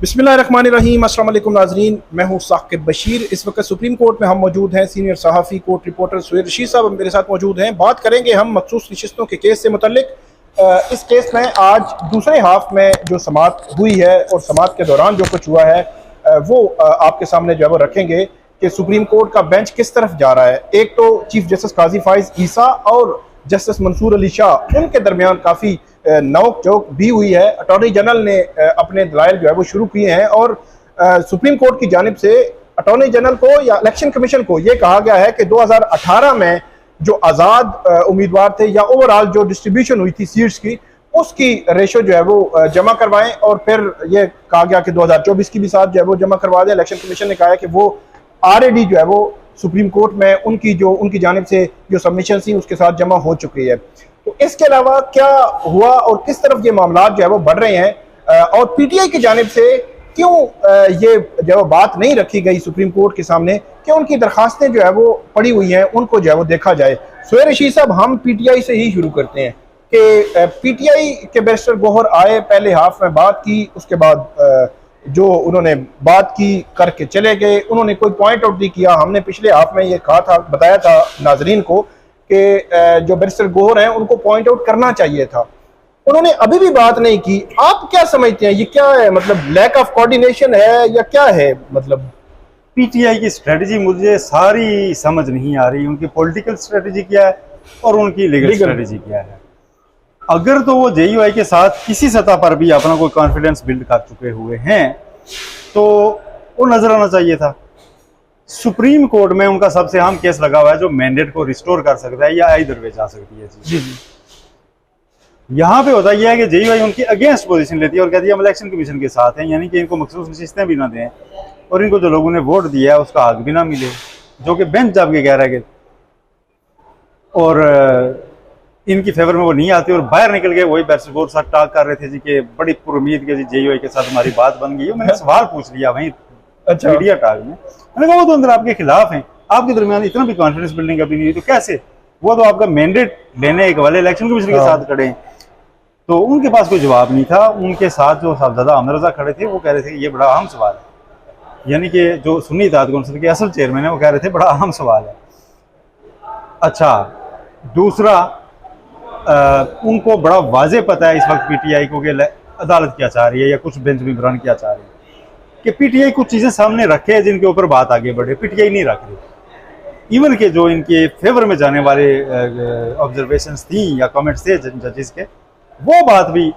बिस्मिल्लाहिर्रहमानिर्रहीम। अस्सलाम वालेकुम नाज़रीन, मैं हूँ साकिब बशीर। इस वक्त सुप्रीम कोर्ट में हम मौजूद हैं। सीनियर सहाफ़ी कोर्ट रिपोर्टर सुहेल रशीद साहब मेरे साथ मौजूद हैं। बात करेंगे हम मखसूस नशिस्तों के केस से मुतल्लिक। इस केस में आज दूसरे हाफ में जो समात हुई है और समात के दौरान जो कुछ हुआ है वो आपके सामने जो है वो रखेंगे कि सुप्रीम कोर्ट का बेंच किस तरफ जा रहा है। एक तो चीफ जस्टिस काजी फाइज ईसा और जस्टिस मंसूर अली शाह, उनके दरमियान काफ़ी नोक झोंक भी हुई है। अटॉर्नी जनरल ने अपने दलाइल जो है वो शुरू किए हैं और सुप्रीम कोर्ट की जानिब से अटॉर्नी जनरल को या इलेक्शन कमीशन को ये कहा गया है कि 2018 में जो आज़ाद उम्मीदवार थे या ओवरऑल जो डिस्ट्रीब्यूशन हुई थी सीट्स की, उसकी रेशो जो है वो जमा करवाएं। और फिर ये कहा गया कि 2024 की भी साथ जो है वो जमा करवा दें। इलेक्शन कमीशन ने कहा है कि वो ऑलरेडी जो है वो सुप्रीम कोर्ट में उनकी जानिब से जो सबमिशन थी उसके साथ जमा हो चुकी है। तो इसके अलावा क्या हुआ और किस तरफ ये मामला जो है वो बढ़ रहे हैं और पीटीआई की जानिब से क्यों ये जो बात नहीं रखी गई सुप्रीम कोर्ट के सामने कि उनकी दरखास्तें जो है वो पड़ी हुई हैं, उनको जो है वो देखा जाए। सुहेल रशीद साहब, हम पीटीआई से ही शुरू करते हैं कि पीटीआई के बैरिस्टर गौहर आए, पहले हाफ में बात की, उसके बाद जो उन्होंने बात की करके चले गए, उन्होंने कोई पॉइंट आउट नहीं किया। हमने पिछले हाफ में ये कहा था, बताया था नाजरीन को कि जो बैरिस्टर गौहर हैं उनको पॉइंट आउट करना चाहिए था, उन्होंने अभी भी बात नहीं की। आप क्या समझते हैं, ये क्या है? मतलब लैक ऑफ कोऑर्डिनेशन है या क्या है? मतलब पीटीआई की स्ट्रेटजी मुझे सारी समझ नहीं आ रही। उनकी पॉलिटिकल स्ट्रेटजी क्या है और उनकी लीगल स्ट्रेटजी क्या है। अगर तो वो जेयूआई के साथ किसी सतह पर भी अपना कोई कॉन्फिडेंस बिल्ड कर चुके हुए हैं तो वो नजर आना चाहिए था। सुप्रीम कोर्ट में उनका सबसे अहम केस लगा हुआ है जो मैंडेट को रिस्टोर कर सकता है या इधर वे जा सकती है चीज। यहाँ पे होता यह है कि जेयूआई उनकी अगेंस्ट पोजीशन लेती है और कहती है हम इलेक्शन कमीशन के साथ हैं, यानी कि इनको मखसूस नशिस्तें भी ना दें और इनको जो लोगों ने वोट दिया है उसका हक भी ना मिले, जो कि बेंच जब के कह रहा है कि और इनकी फेवर में वो नहीं आती और बाहर निकल गए। वही बैरिस्टर गौहर साहब टॉक कर रहे थे जी कि बड़ी पुरुमीद के जी जेयूआई के साथ हमारी बात बन गई है। मैंने सवाल पूछ लिया वहीं मीडिया टॉक में, मैंने कहा वो तो अंदर आपके खिलाफ हैं, आपके दरमियान इतना भी कॉन्फिडेंस बिल्डिंग अभी नहीं हुई तो कैसे? वो तो आपका मैंडेट लेने एक वाले इलेक्शन कमीशन के साथ खड़े हैं। तो उनके पास कोई जवाब नहीं था। उनके साथ जो साहबजादा अहमद रजा खड़े थे वो कह रहे थे कि ये बड़ा अहम सवाल है, यानी कि जो सुन्नी इत्तेहाद कौंसिल के असल चेयरमैन है वो कह रहे थे बड़ा अहम सवाल है। अच्छा, दूसरा उनको बड़ा वाजे पता है इस वक्त पीटीआई को कि अदालत क्या चाह रही है या कुछ बेंच मेंबरान क्या चाह रही है कि पीटीआई कुछ चीज़ें सामने रखे हैं जिनके ऊपर बात आगे बढ़े। पीटीआई नहीं रख रही। इवन के जो इनके फेवर में जाने वाले ऑब्जर्वेशंस थी या कमेंट्स थे जजेस के, वो बात भी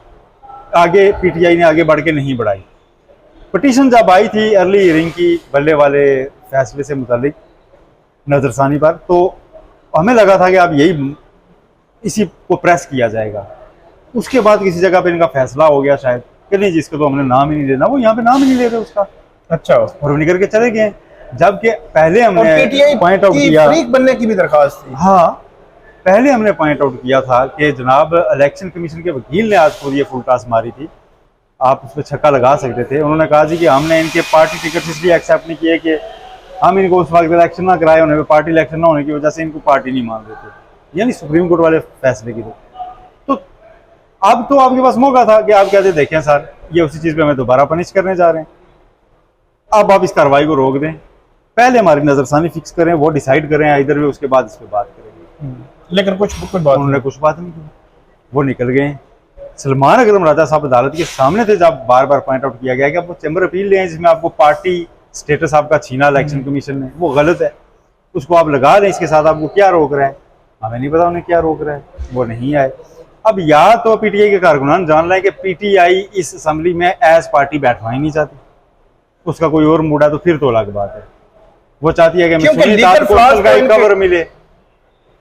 आगे पीटीआई ने आगे बढ़ के नहीं बढ़ाई। पिटीशन जब आई थी अर्ली हियरिंग की बल्ले वाले फैसले से मुतालिक नजरसानी पर, तो हमें लगा था कि अब यही इसी को प्रेस किया जाएगा। उसके बाद किसी जगह पे इनका फैसला हो गया शायद कि नहीं जिसको तो हमने नाम ही नहीं लेना, वो यहाँ पे नाम ही नहीं ले रहे उसका। अच्छा, और वो निकल के चले गए, जबकि पहले हमने पॉइंट आउट किया बनने की भी दरखास्त थी। हाँ, पहले हमने पॉइंट आउट किया था कि जनाब इलेक्शन कमीशन के वकील ने आज पूरी फुल टास मारी थी, आप उस पर छक्का लगा सकते थे। उन्होंने कहा जी कि हमने इनके पार्टी टिकट इसलिए एक्सेप्ट नहीं किए कि हम इनको उस वक्त इलेक्शन ना कराए, उन्हें पार्टी इलेक्शन ना होने की वजह से इनको पार्टी नहीं मान रहे थे, यानी सुप्रीम कोर्ट वाले फैसले की। तो अब तो आपके पास मौका था कि आप कहते देखें सर ये उसी चीज़ पे हमें दोबारा पनिश करने जा रहे हैं, अब आप इस कार्रवाई को रोक दें, पहले हमारी नजरसानी फिक्स करें, वो डिसाइड करें इधर भी, उसके बाद इस पर बात करेंगे। लेकिन कुछ बात उन्होंने कुछ बात नहीं की, वो निकल गए। सलमान अकरम राजा साहब अदालत के सामने थे जब बार बार पॉइंट आउट किया गया कि आप वो चैम्बर अपील ले आए जिसमें आपको पार्टी स्टेटस आपका छीना इलेक्शन कमीशन ने, वो गलत है, उसको आप लगा दें, इसके साथ आपको क्या रोक रहा है? हमें नहीं पता उन्हें क्या रोक रहा है, वो नहीं आए। अब या तो पीटीआई के कारकुनान जान रहे हैं कि पीटीआई इस असेंबली में एज पार्टी बैठना ही नहीं चाहती, उसका कोई और मूड है तो फिर तो अलग बात है। वो चाहती है कि कवर मिले,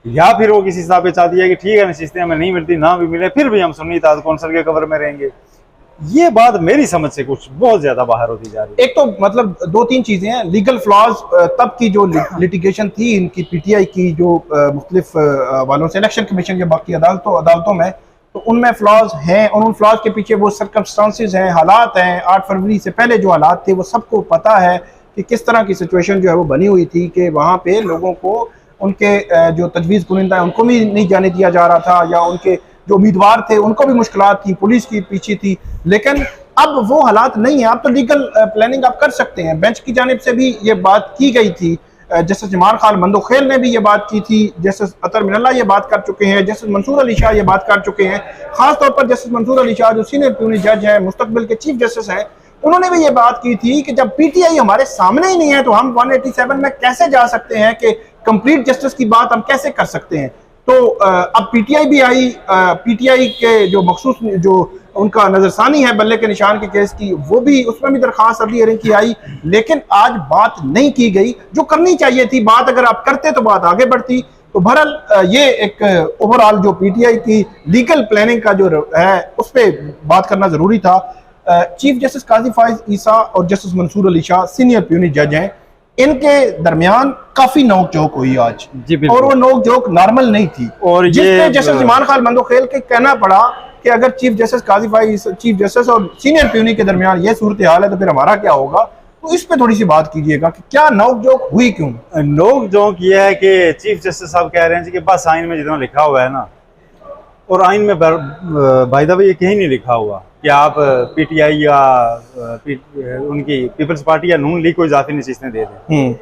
या फिर वो किसी हिसाब से चाहती है कि ठीक है नशिस्तें हमें नहीं मिलती ना भी मिले फिर भी हम सुन्नी इत्तेहाद कौंसिल के कवर में रहेंगे। ये बात मेरी समझ से कुछ बहुत ज्यादा बाहर होती जा रही है। एक तो मतलब दो तीन चीजें हैं, लीगल फ्लॉज तब की जो लिटिगेशन थी इनकी पीटीआई की जो मुख्तलिफ वालों से इलेक्शन कमीशन के बाकी अदालतों में, तो उनमें फ्लॉज हैं और उन फ्लॉज के पीछे वो सर्कमस्टांसेस हैं, हालात हैं। 8 फरवरी से पहले जो हालात थे वो सबको पता है कि किस तरह की सिचुएशन जो है वो बनी हुई थी कि वहाँ पे लोगों को उनके जो तजवीज़ कुनिंदा है उनको भी नहीं जाने दिया जा रहा था, या उनके जो उम्मीदवार थे उनको भी मुश्किलात थी, पुलिस की पीछे थी। लेकिन अब वो हालात नहीं है, अब तो लीगल प्लानिंग आप कर सकते हैं। बेंच की जानिब से भी ये बात की गई थी, जस्टिस इमरान खान मंदोखेल ने भी ये बात की थी, जस्टिस अतर मिनल्ला ये बात कर चुके हैं, जस्टिस मंसूर अली शाह ये बात कर चुके हैं। खास तौर पर जस्टिस मंसूर अली शाह जो सीनियर प्यूनी जज हैं, मुस्तकबिल के चीफ जस्टिस हैं, उन्होंने भी ये बात की थी कि जब पीटीआई हमारे सामने ही नहीं है तो हम 187 में कैसे जा सकते हैं, कि कंप्लीट जस्टिस की बात हम कैसे कर सकते हैं। तो अब पीटीआई भी आई, पीटीआई के जो मखसूस जो उनका नजरसानी है बल्ले के निशान के केस की, वो भी, उसमें भी दरखास्त अर्ली हियरिंग की आई, लेकिन आज बात नहीं की गई जो करनी चाहिए थी। बात अगर आप करते तो बात आगे बढ़ती। तो बहरहाल ये एक ओवरऑल जो पीटीआई की लीगल प्लानिंग का जो है उस पर बात करना जरूरी था। चीफ जस्टिस काजी फाइज ईसा और justice Mansoor Ali Shah senior puisne जज हैं, इनके दरमियान काफी नोक झोंक हुई आज जी, और वो नोक झोंक नॉर्मल नहीं थी, और जिसमें जस्टिस इमरान खान मंदोखेल के कहना पड़ा कि अगर चीफ जस्टिस काजी फाइज, चीफ जस्टिस और सीनियर प्यूनी के दरमियान ये सूरत हाल है तो फिर हमारा क्या होगा। तो इस पे थोड़ी सी बात कीजिएगा कि क्या नोक झोंक हुई, क्यों नोक झोंक ये है कि चीफ जस्टिस साहब कह रहे हैं कि बस आइन में जितना लिखा हुआ है ना, और आइन में बाय द वे ये कहीं नहीं लिखा हुआ कि आप पीटीआई या उनकी पीपल्स पार्टी या नून लीग को इजाफी नशिस्तें दे दें,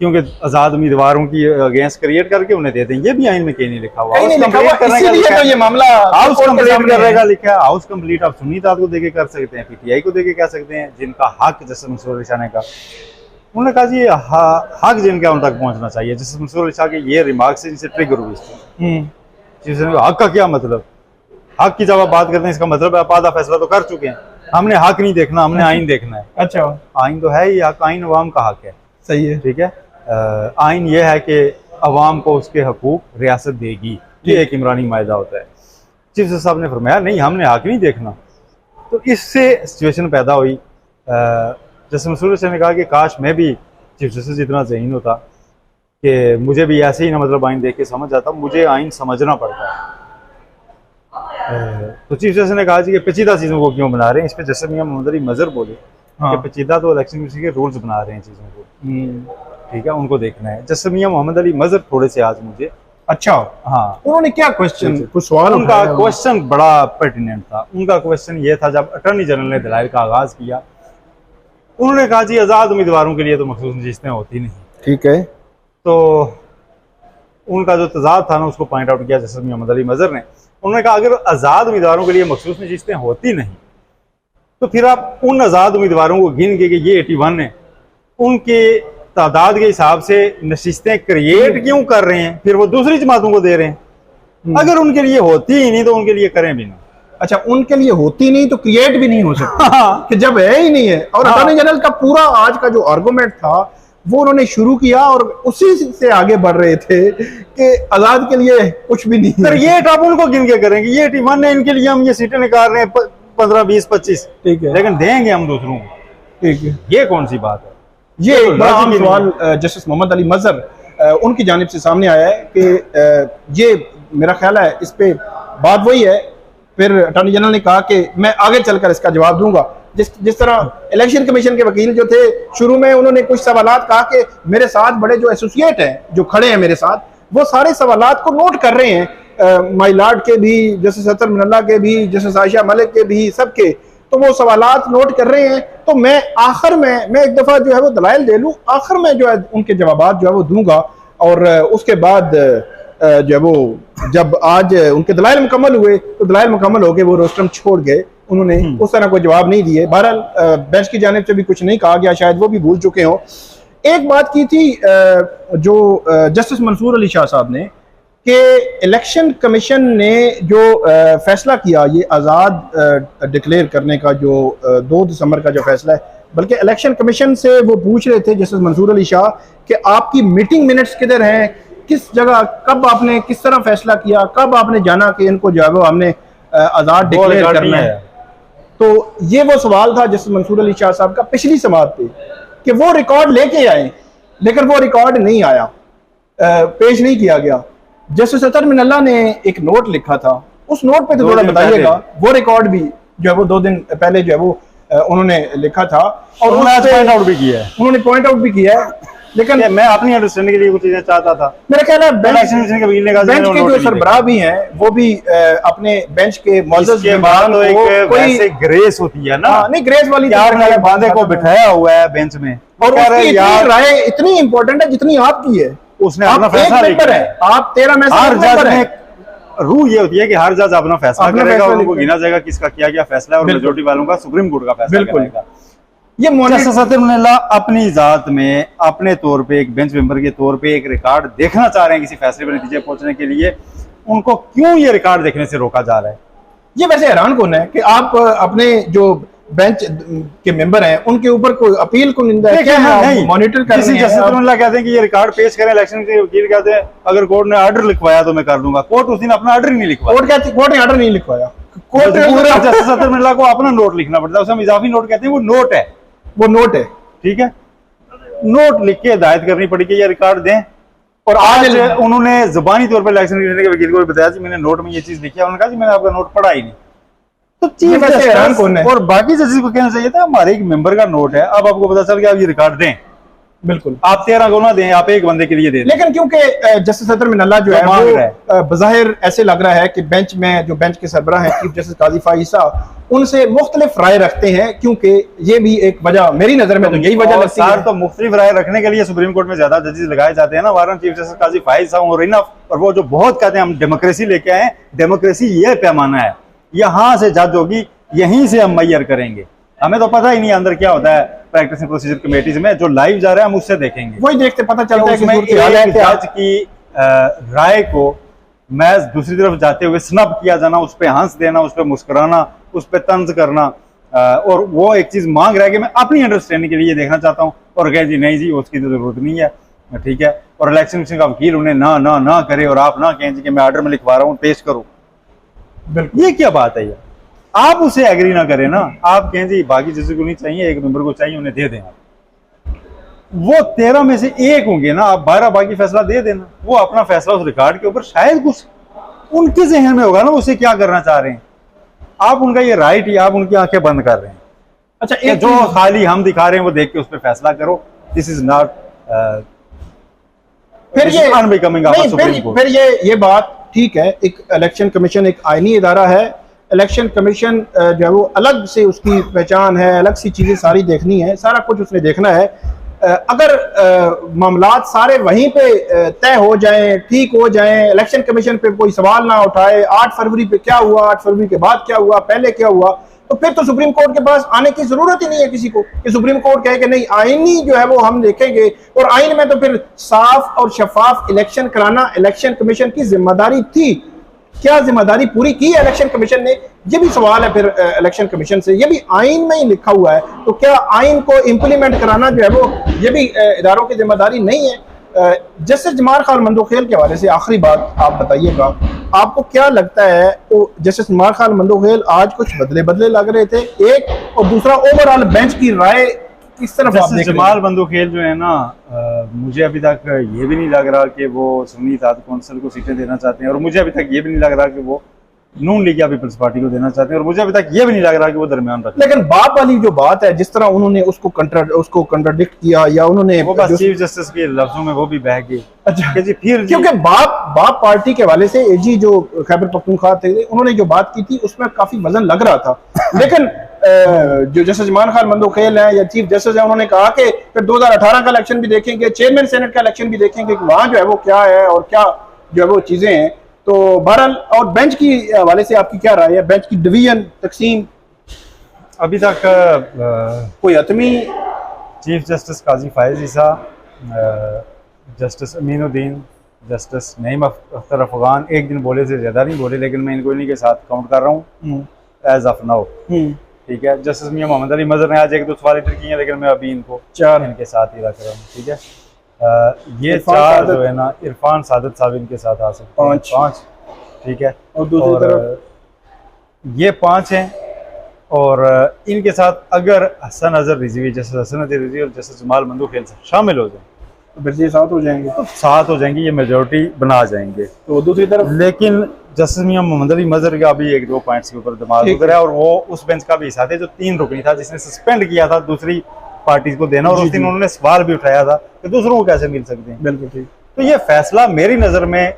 क्योंकि आजाद उम्मीदवारों की अगेंस्ट क्रिएट करके उन्हें दे दें। ये भी आइन में कहीं नहीं लिखा हुआ। तो ये मामला हाउस कंप्लीट करेगा लिखा है। हाउस कंप्लीट आप सुन्नी ताद को देके कर सकते हैं, पीटीआई को देके कर सकते हैं, जिनका हक जस्टिस मंसूर अली शाह ने कहा, उन्होंने कहा जी हक जिनका उन तक पहुंचना चाहिए। जस्टिस मंसूर अली शाह के ये रिमार्क से जिनसे ट्रिगर हुई, हक का क्या मतलब, हक की जब आप बात करते हैं इसका मतलब है आप आधा फैसला तो कर चुके हैं, हमने हक नहीं देखना, हमने आइन देखना है। अच्छा, आइन तो है ही हक, आइन अवाम का हक है, सही है, ठीक है। आइन ये है कि अवाम को उसके हकूक रियासत देगी, ये एक इमरानी मायदा होता है। चीफ जस्टिस साहब ने फरमाया नहीं, हमने हक नहीं देखना। तो इससे सिचुएशन पैदा हुई। जस्टिस मंसूर अली शाह ने कहा कि काश मैं भी चीफ जस्टिस जितना ज़हीन होता कि मुझे भी ऐसे ही ना मतलब आइन देख के समझ आता, मुझे आइन समझना पड़ता है। तो चीफ जस्टिस ने कहा जी कि पेचीदा चीज़ों को क्यों बना रहे हैं। इस पर जस्टिस मियां मोहम्मद अली मजहर बोले कि पेचीदा तो इलेक्शन कमीशन के रूल्स बना रहे हैं चीज़ों को, ठीक है, उनको देखना है। जस्टिस मियां मोहम्मद अली मजहर थोड़े से आज मुझे, अच्छा, हाँ, उन्होंने क्या क्वेश्चन, कुछ सवाल, उनका क्वेश्चन बड़ा पर्टिनेंट था। उनका क्वेश्चन ये था, जब अटॉर्नी जनरल ने दलाइल का आगाज किया, उन्होंने कहा जी आज़ाद उम्मीदवारों के लिए तो मखसूस नशिस्तें होती नहीं, ठीक है। तो उनका जो तजाद था ना उसको पॉइंट आउट किया जस्टिस मोहम्मद अली मजहर ने। उन्होंने कहा अगर आज़ाद उम्मीदवारों के लिए मखसूस नशिस्तें होती नहीं तो फिर आप उन आज़ाद उम्मीदवारों को गिन के ये 81 है, उनके तादाद के हिसाब से नशिस्तें क्रिएट क्यों कर रहे हैं, फिर वो दूसरी जमातों को दे रहे हैं। अगर उनके लिए होती ही नहीं तो उनके लिए करें भी ना। अच्छा, उनके लिए होती नहीं तो क्रिएट भी नहीं हो सकती कि जब है ही नहीं है। और अटॉर्नी जनरल का पूरा आज का जो आर्गुमेंट था वो उन्होंने शुरू किया और उसी से आगे बढ़ रहे थे कि आजाद के लिए कुछ भी नहीं है। ये आप उनको गिन के करेंगे, ये 81 है, इनके लिए हम ये सीटें निकाल रहे हैं 15, 20, 25, ठीक है, लेकिन देंगे हम दूसरों को, ठीक है। ये कौन सी बात है? ये एक बड़ा आम सवाल जस्टिस मोहम्मद अली मजहर उनकी जानिब से सामने आया है कि ये मेरा ख्याल है इस पे बात वही है। फिर अटॉर्नी जनरल ने कहा कि मैं आगे चलकर इसका जवाब दूंगा। जिस तरह इलेक्शन कमीशन के वकील जो थे शुरू में उन्होंने कुछ सवालात कहा कि मेरे साथ बड़े जो एसोसिएट हैं जो खड़े हैं मेरे साथ, वो सारे सवालात को नोट कर रहे हैं, माई लॉर्ड के भी, जस्टिस अतर मिनल्ला के भी, जस्टिस आयशा मलिक के भी, सबके, तो वो सवालात नोट कर रहे हैं। तो मैं आखिर में मैं एक दफ़ा जो है वो दलाइल दे लूँ, आखिर में जो है उनके जवाबात जो है वो दूंगा। और उसके बाद जो है वो जब आज उनके दलाइल मुकम्मल हुए तो दलाइल मुकम्मल हो गए, वो रोस्टरम छोड़ गए, उन्होंने उस तरह कोई जवाब नहीं दिए। बहरहाल बेंच की जानिब से भी कुछ नहीं कहा गया, शायद वो भी भूल चुके हों। एक बात की थी जो जस्टिस मंसूर अली शाह साहब ने कि इलेक्शन कमीशन ने जो फैसला किया ये आज़ाद डिक्लेयर करने का, जो 2 दिसंबर का जो फैसला है, बल्कि इलेक्शन कमीशन से वो पूछ रहे थे जस्टिस मंसूर अली शाह कि आपकी मीटिंग मिनट्स किधर हैं, किस जगह, कब आपने किस तरह फैसला किया, कब आपने जाना कि इनको जो है वो हमने आज़ाद डिक्लेयर करना है। तो ये वो सवाल था जस्टिस मंसूर अली शाह साहब का पिछली समाअत पे कि वो रिकॉर्ड लेके आए, लेकिन वो रिकॉर्ड नहीं आया, पेश नहीं किया गया। जस्टिस अतर मिनल्ला ने एक नोट लिखा था, उस नोट पे तो थोड़ा बताइएगा। वो रिकॉर्ड भी जो है वो 2 दिन पहले जो है वो उन्होंने लिखा था और उन्होंने पॉइंट आउट भी किया है, उन्होंने पॉइंट आउट भी किया है लेकिन मैं अपनी अंडरस्टैंडिंग के लिए कुछ चीजें चाहता था। मेरा ख्याल है इलेक्शन कमीशन के वकील ने कहा बेंच के जो सरबराह भी हैं वो भी अपने बेंच के मौजूद के बाद तो एक वैसे ग्रेस होती है ना, नहीं ग्रेस वाली आपने बांधे को बिठाया हुआ है बेंच में और उसकी राय इतनी इंपॉर्टेंट है जितनी आपकी है। उसने अपना फैसला लिखा है, आप 13 में हर जज में रूल ये होती है कि हर जज अपना फैसला करेगा और उनको गिना जाएगा किसका क्या क्या फैसला है और मेजॉरिटी वालों का सुप्रीम कोर्ट का फैसला करेगा। ये अपनी जात में अपने तौर पे एक बेंच मेंबर के तौर पे एक रिकॉर्ड देखना चाह रहे हैं किसी फैसले पर नतीजे पहुंचने के लिए, उनको क्यों ये रिकॉर्ड देखने से रोका जा रहा है? ये वैसे हैरान कौन है कि आप अपने जो बेंच के मेंबर हैं उनके ऊपर कोई अपील को निंदा है क्या? नहीं, मॉनिटर कर रहे हैं। कहते हैं कि ये रिकॉर्ड पेश करें, इलेक्शन के वकील कहते हैं अगर कोर्ट ने ऑर्डर लिखवाया तो मैं कर दूंगा। कोर्ट उस दिन अपना ऑर्डर ही नहीं लिखवाया। कोर्ट ने ऑर्डर नहीं लिखवाया। कोर्ट जस्टिस अतर मिर्जा को अपना नोट लिखना पड़ता है, उसे हम इजाफी नोट कहते हैं, वो नोट है, वो नोट है, ठीक है। नोट लिख के हिदायत करनी पड़ी कि ये रिकॉर्ड दें। और आज उन्होंने जुबानी तौर पर इलेक्शन कमीशन के वकील को बताया कि मैंने नोट में ये चीज लिखी है, उन्होंने कहा कि मैंने आपका नोट पढ़ा ही नहीं। तो चीफ जस्टिस और बाकी जजेस को कहना चाहिए था हमारे एक मेंबर का नोट है, अब आपको पता चल गया, आप ये रिकॉर्ड दें। बिल्कुल, आप 13 को ना दें, आप एक बंदे के लिए दें। लेकिन क्योंकि जस्टिस अतर मिनल्ला जो है वो बज़ाहिर ऐसे लग रहा है कि बेंच में जो बेंच के सरबराह हैं चीफ जस्टिस काजी फाइज साहब उनसे मुख्तलिफ राय रखते हैं, क्योंकि ये भी एक वजह मेरी नजर में तो यही वजह लगती है। तो मुख्तलिफ राय रखने के लिए सुप्रीम कोर्ट में ज्यादा जजेस लगाए जाते हैं ना, वारन चीफ जस्टिस काजी फाइज साहब और इनफ, और वो जो बहुत कहते हैं हम डेमोक्रेसी लेके आए, डेमोक्रेसी ये पैमाना है, यहाँ से जज होगी, यहीं से हम मैयर करेंगे। हमें तो पता ही नहीं अंदर क्या होता है प्रैक्टिसिंग प्रोसीजर कमेटीज में, जो लाइव जा रहा है हम उससे देखेंगे, वही देखते पता चलता है कि जज की राय को मैं दूसरी तरफ जाते हुए स्नब किया जाना, उस पर हंस देना, उस पर मुस्कुराना, उस पर तंज करना, और वो एक चीज मांग रहा है कि मैं अपनी अंडरस्टैंडिंग के लिए देखना चाहता हूँ, और कहे जी नहीं जी उसकी तो जरूरत नहीं है, ठीक है। और इलेक्शन कमीशन का वकील उन्हें ना ना ना करे और आप ना कहें जी कि मैं ऑर्डर में लिखवा रहा हूँ पेश करो। ये क्या बात है यार? आप उसे एग्री ना करें ना, आप कहें जी बाकी जजेस को नहीं चाहिए, एक मेंबर को चाहिए, उन्हें दे दें। वो 13 में से एक होंगे ना, आप 12 बाकी फैसला दे देना, वो अपना फैसला उस रिकॉर्ड के ऊपर शायद कुछ उनके जहन में होगा ना, उसे क्या करना चाह रहे हैं। आप उनका ये राइट या आप उनकी आंखें बंद कर रहे हैं। अच्छा, एक जो खाली हम दिखा रहे हैं वो देख के उस पर फैसला करो, दिस इज नॉट फिर ये अनबिकमिंग ऑफ सुप्रीम कोर्ट। फिर ये बात ठीक है, एक इलेक्शन कमीशन एक आईनी इदारा है, इलेक्शन कमीशन जो है वो अलग से उसकी पहचान है, अलग सी चीजें सारी देखनी है, सारा कुछ उसने देखना है। अगर मामलात सारे वहीं पे तय हो जाएं, ठीक हो जाएं, इलेक्शन कमीशन पे कोई सवाल ना उठाए 8 फरवरी पे क्या हुआ, 8 फरवरी के बाद क्या हुआ, पहले क्या हुआ, तो फिर तो सुप्रीम कोर्ट के पास आने की जरूरत ही नहीं है किसी को कि सुप्रीम कोर्ट कहे कि नहीं आईनी जो है वो हम देखेंगे। और आईन में तो फिर साफ और शफाफ इलेक्शन कराना इलेक्शन कमीशन की जिम्मेदारी थी। क्या जिम्मेदारी पूरी की है इलेक्शन कमीशन ने? ये भी सवाल है फिर इलेक्शन कमीशन से। ये भी आइन में ही लिखा हुआ है, तो क्या आइन को इम्प्लीमेंट कराना जो है वो ये भी इदारों की जिम्मेदारी नहीं है? जस्टिस जमाल खान मंदोखेल के हवाले से आखिरी बात आप बताइएगा, आपको क्या लगता है तो जस्टिस जमाल खान मंदोखेल आज कुछ बदले लग रहे थे, एक, और दूसरा ओवरऑल बेंच की राय किस तरफ आप देख रहे हैं? जमाल मंदोखेल जो है ना, मुझे अभी तक ये भी नहीं लग रहा कि वो सुन्नी इत्तेहाद कौंसिल को सीटें देना चाहते हैं, और मुझे अभी तक ये भी नहीं लग रहा कि वो नून लीग या पीपल्स पार्टी को देना चाहते हैं, और मुझे अभी तक ये भी नहीं लग रहा कि वो दरमियान रखते हैं। लेकिन बाप वाली जो बात है, जिस तरह उन्होंने उसको कंट्राडिक्ट किया, या उन्होंने वो बस चीफ जस्टिस के लफ्जों में वो भी बह गए। अच्छा जी, फिर क्योंकि बाप पार्टी के हवाले से एजी जो खैबर पख्तूनख्वा थे उन्होंने जो बात की थी उसमें काफी वजन लग रहा था। लेकिन जो जस्टिस जमान खान मंदोखेल है या चीफ जस्टिस है, उन्होंने कहा कि फिर 2018 का इलेक्शन भी देखेंगे, चेयरमैन सेनेट का इलेक्शन भी देखेंगे कि वहां जो है वो क्या है और क्या जो है वो चीजें हैं। तो बहरहाल, और बेंच की हवाले से आपकी क्या राय है? बेंच की डिवीजन तकसीम अभी तक कोई हतमी चीफ जस्टिस काजी फायज ईसा, जस्टिस अमीनुद्दीन, जस्टिस नईम अख्तर अफगान एक दिन बोले से ज्यादा नहीं बोले, लेकिन मैं इनको इन्हीं के साथ काउंट कर रहा हूँ एज ऑफ नाउ, ठीक है। जस्टिस मियां मोहम्मद अली मजहर ने आज एक दो सवाल इधर किए हैं, लेकिन मैं अभी इनको 4 इनके साथ ही रख रहा हूँ, ठीक है। ये 4 जो है ना, इरफान सादत साहब इनके साथ आ सकते हैं, 5, ठीक है। और दूसरी तरफ ये 5 हैं, और इनके साथ अगर हसन अजहर रिजवी, जस्टिस हसन अजहर रिजवी और जस्टिस जमाल मंदोखेल शामिल हो जाए तो फिर ये 7 हो जाएंगे, तो 7 हो जाएंगे, ये मेजोरिटी बना जाएंगे। तो दूसरी तरफ लेकिन जस्टिस मियां मोहम्मद अली मजहर का भी 1-2 पॉइंट्स के ऊपर दिमाग उतर है, और वो उस बेंच का भी हिस्सा थे जो 3 रुकनी था, जिसने सस्पेंड किया था दूसरी पार्टीज को देना, और उस दिन उन्होंने सवाल भी उठाया था कि दूसरों को कैसे मिल सकते हैं। बिल्कुल ठीक। तो ये फैसला मेरी नजर में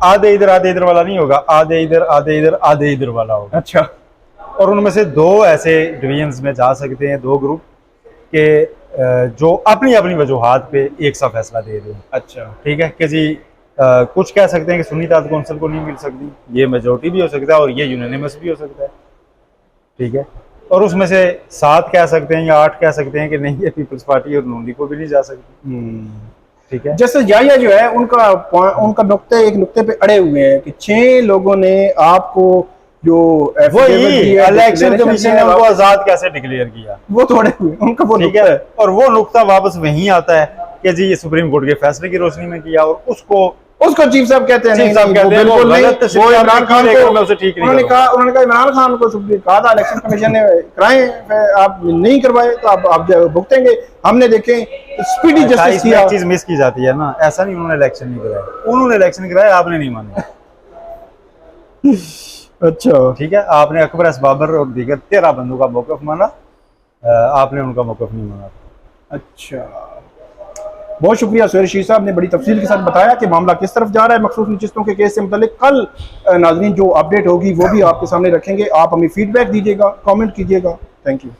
आधे इधर वाला नहीं होगा, आधे इधर वाला होगा। अच्छा। और उनमें से दो ऐसे डिवीजन्स में जा सकते हैं, दो ग्रुप के जो अपनी अपनी वजूहात पे एक सा फैसला दे दें। अच्छा ठीक है कि जी कुछ कह सकते हैं कि सुन्नी ताद कौंसिल को नहीं मिल सकती, ये मेजोरिटी भी हो सकता है और ये यूनानिमस भी हो सकता है। ठीक है, और उसमें से 7 कह सकते हैं या 8 कह सकते हैं कि नहीं, ये पीपल्स पार्टी और नून लीग को भी नहीं जा सकती। ठीक है, जैसे याया जो है उनका नुक्ते एक नुक्ते पे अड़े हुए हैं कि 6 लोगों ने आपको जो वही इलेक्शन कमीशन ने उनको आजाद कैसे डिक्लेयर किया, वो थोड़े हुए उनका वो ठीक है। और वो नुक्ता वापस वहीं आता है कि जी ये सुप्रीम कोर्ट के फैसले की रोशनी में किया, और उसको चीफ साहब कहते हैं नहीं, बिल्कुल नहीं, वो इमरान खान को उन्होंने कहा इमरान खान को कहा था इलेक्शन कमीशन ने कराए, आप नहीं करवाए तो आप भुगतेंगे। हमने देखे स्पीडी जस्टिस किया। चीज मिस की जाती है ना, ऐसा नहीं उन्होंने इलेक्शन नहीं कराया, उन्होंने इलेक्शन कराया, आपने नहीं माने। अच्छा ठीक है, आपने अकबर एस बाबर और दीगर 13 बंदों का मौकफ माना, आपने उनका मौकफ नहीं माना। अच्छा, बहुत शुक्रिया सुहेल रशीद साहब ने बड़ी तफसील के साथ बताया कि मामला किस तरफ जा रहा है मखसूस नशिस्तों के केस से मुतालिक। कल नाज़रीन जो अपडेट होगी वो भी आपके सामने रखेंगे। आप हमें फीडबैक दीजिएगा, कमेंट कीजिएगा। Thank you.